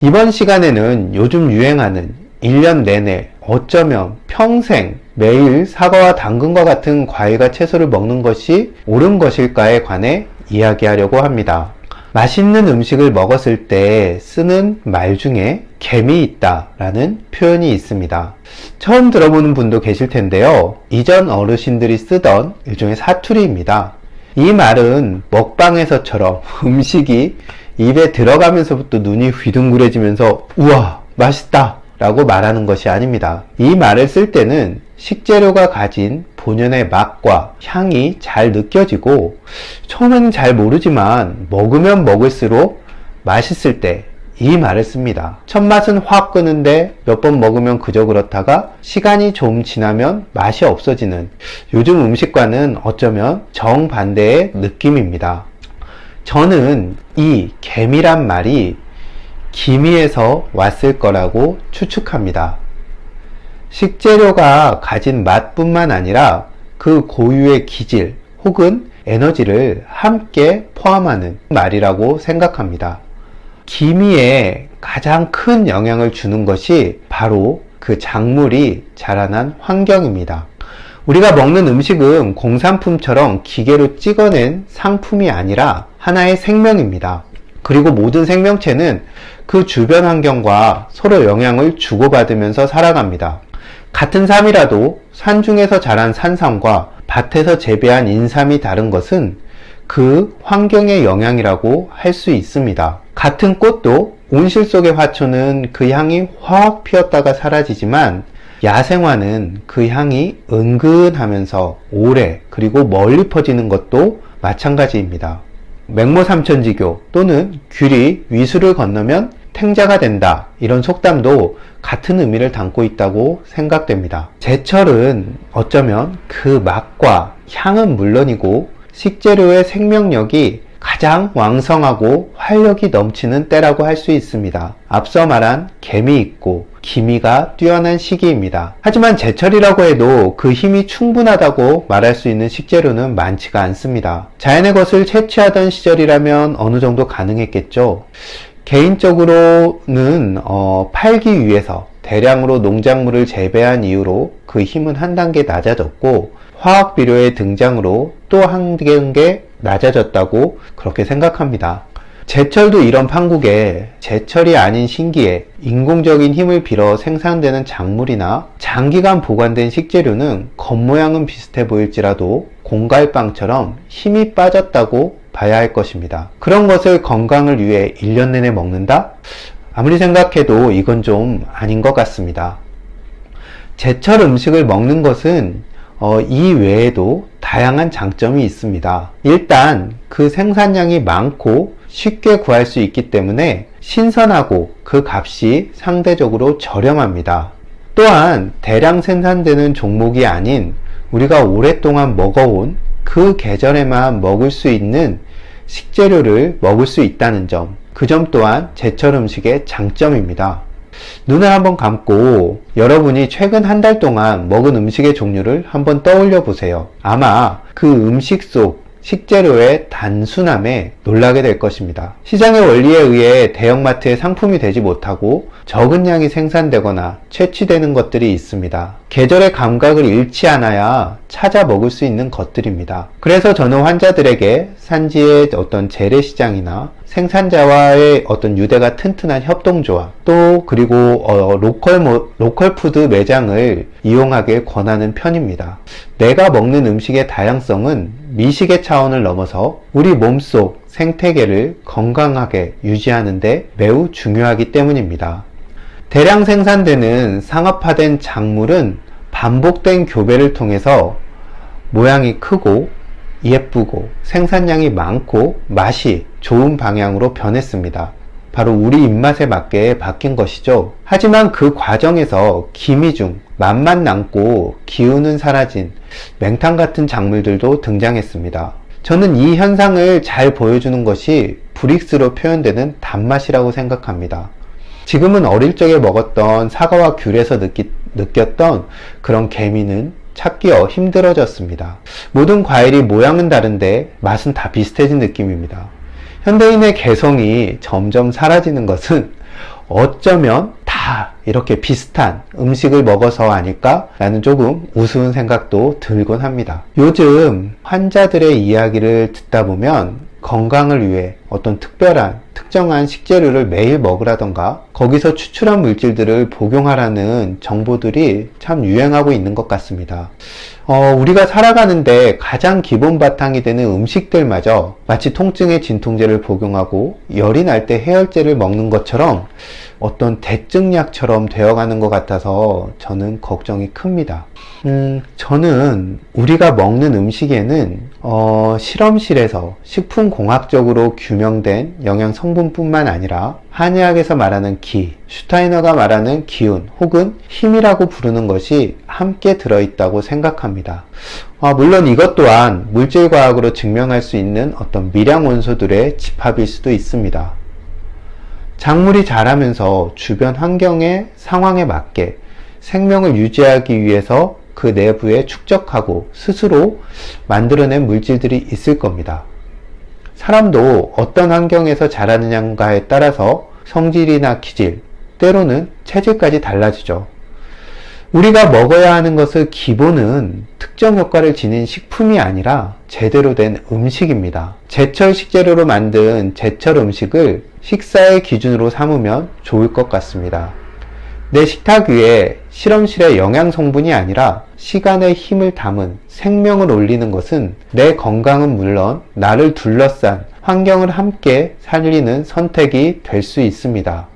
이번 시간에는 요즘 유행하는 1년 내내 어쩌면 평생 매일 사과와 당근과 같은 과일과 채소를 먹는 것이 옳은 것일까에 관해 이야기하려고 합니다. 맛있는 음식을 먹었을 때 쓰는 말 중에 개미 있다 라는 표현이 있습니다. 처음 들어보는 분도 계실 텐데요. 이전 어르신들이 쓰던 일종의 사투리입니다. 이 말은 먹방에서처럼 음식이 입에 들어가면서부터 눈이 휘둥그레지면서 우와 맛있다 라고 말하는 것이 아닙니다. 이 말을 쓸 때는 식재료가 가진 본연의 맛과 향이 잘 느껴지고 처음에는 잘 모르지만 먹으면 먹을수록 맛있을 때 이 말을 씁니다. 첫 맛은 확 끄는데 몇 번 먹으면 그저 그렇다가 시간이 좀 지나면 맛이 없어지는 요즘 음식과는 어쩌면 정반대의 느낌입니다. 저는 이 개미란 말이 기미에서 왔을 거라고 추측합니다. 식재료가 가진 맛뿐만 아니라 그 고유의 기질 혹은 에너지를 함께 포함하는 말이라고 생각합니다. 기미에 가장 큰 영향을 주는 것이 바로 그 작물이 자라난 환경입니다. 우리가 먹는 음식은 공산품처럼 기계로 찍어낸 상품이 아니라 하나의 생명입니다. 그리고 모든 생명체는 그 주변 환경과 서로 영향을 주고받으면서 살아갑니다. 같은 삶이라도 산중에서 자란 산삼과 밭에서 재배한 인삼이 다른 것은 그 환경의 영향이라고 할 수 있습니다. 같은 꽃도 온실 속의 화초는 그 향이 확 피었다가 사라지지만 야생화는 그 향이 은근하면서 오래 그리고 멀리 퍼지는 것도 마찬가지입니다. 맹모삼천지교 또는 귤이 위수를 건너면 탱자가 된다 이런 속담도 같은 의미를 담고 있다고 생각됩니다. 제철은 어쩌면 그 맛과 향은 물론이고 식재료의 생명력이 가장 왕성하고 활력이 넘치는 때라고 할 수 있습니다. 앞서 말한 개미 있고 기미가 뛰어난 시기입니다. 하지만 제철이라고 해도 그 힘이 충분하다고 말할 수 있는 식재료는 많지가 않습니다. 자연의 것을 채취하던 시절이라면 어느 정도 가능했겠죠. 개인적으로는 팔기 위해서 대량으로 농작물을 재배한 이후로 그 힘은 한 단계 낮아졌고 화학 비료의 등장으로 또 한 단계 낮아졌다고 그렇게 생각합니다. 제철도 이런 판국에 제철이 아닌 신기에 인공적인 힘을 빌어 생산되는 작물이나 장기간 보관된 식재료는 겉모양은 비슷해 보일지라도 공갈빵처럼 힘이 빠졌다고 봐야 할 것입니다. 그런 것을 건강을 위해 1년 내내 먹는다? 아무리 생각해도 이건 좀 아닌 것 같습니다. 제철 음식을 먹는 것은 이 외에도 다양한 장점이 있습니다. 일단 그 생산량이 많고 쉽게 구할 수 있기 때문에 신선하고 그 값이 상대적으로 저렴합니다. 또한 대량 생산되는 종목이 아닌 우리가 오랫동안 먹어온 그 계절에만 먹을 수 있는 식재료를 먹을 수 있다는 점, 그 점 또한 제철 음식의 장점입니다. 눈을 한번 감고 여러분이 최근 한 달 동안 먹은 음식의 종류를 한번 떠올려 보세요. 아마 그 음식 속 식재료의 단순함에 놀라게 될 것입니다. 시장의 원리에 의해 대형마트의 상품이 되지 못하고 적은 양이 생산되거나 채취되는 것들이 있습니다. 계절의 감각을 잃지 않아야 찾아 먹을 수 있는 것들입니다. 그래서 저는 환자들에게 산지의 어떤 재래시장이나 생산자와의 어떤 유대가 튼튼한 협동조합 또 그리고 로컬 푸드 매장을 이용하길 권하는 편입니다. 내가 먹는 음식의 다양성은 미식의 차원을 넘어서 우리 몸속 생태계를 건강하게 유지하는 데 매우 중요하기 때문입니다. 대량 생산되는 상업화된 작물은 반복된 교배를 통해서 모양이 크고 예쁘고 생산량이 많고 맛이 좋은 방향으로 변했습니다. 바로 우리 입맛에 맞게 바뀐 것이죠. 하지만 그 과정에서 기미 중 맛만 남고 기운은 사라진 맹탕 같은 작물들도 등장했습니다. 저는 이 현상을 잘 보여주는 것이 브릭스로 표현되는 단맛이라고 생각합니다. 지금은 어릴 적에 먹었던 사과와 귤에서 느꼈던 그런 개미는 찾기 힘들어졌습니다. 모든 과일이 모양은 다른데 맛은 다 비슷해진 느낌입니다. 현대인의 개성이 점점 사라지는 것은 어쩌면 다 이렇게 비슷한 음식을 먹어서 아닐까? 라는 조금 우스운 생각도 들곤 합니다. 요즘 환자들의 이야기를 듣다 보면 건강을 위해 어떤 특정한 식재료를 매일 먹으라던가 거기서 추출한 물질들을 복용하라는 정보들이 참 유행하고 있는 것 같습니다. 우리가 살아가는데 가장 기본 바탕이 되는 음식들마저 마치 통증에 진통제를 복용하고 열이 날 때 해열제를 먹는 것처럼 어떤 대증약처럼 되어가는 것 같아서 저는 걱정이 큽니다. 저는 우리가 먹는 음식에는 실험실에서 식품공학적으로 규명된 영양 성분뿐만 아니라 한의학에서 말하는 기, 슈타이너가 말하는 기운 혹은 힘이라고 부르는 것이 함께 들어있다고 생각합니다. 물론 이것 또한 물질과학으로 증명할 수 있는 어떤 미량 원소들의 집합일 수도 있습니다. 작물이 자라면서 주변 환경의 상황에 맞게 생명을 유지하기 위해서 그 내부에 축적하고 스스로 만들어낸 물질들이 있을 겁니다. 사람도 어떤 환경에서 자라느냐에 따라서 성질이나 기질, 때로는 체질까지 달라지죠. 우리가 먹어야 하는 것의 기본은 특정 효과를 지닌 식품이 아니라 제대로 된 음식입니다. 제철 식재료로 만든 제철 음식을 식사의 기준으로 삼으면 좋을 것 같습니다. 내 식탁 위에 실험실의 영양 성분이 아니라 시간의 힘을 담은 생명을 올리는 것은 내 건강은 물론 나를 둘러싼 환경을 함께 살리는 선택이 될 수 있습니다.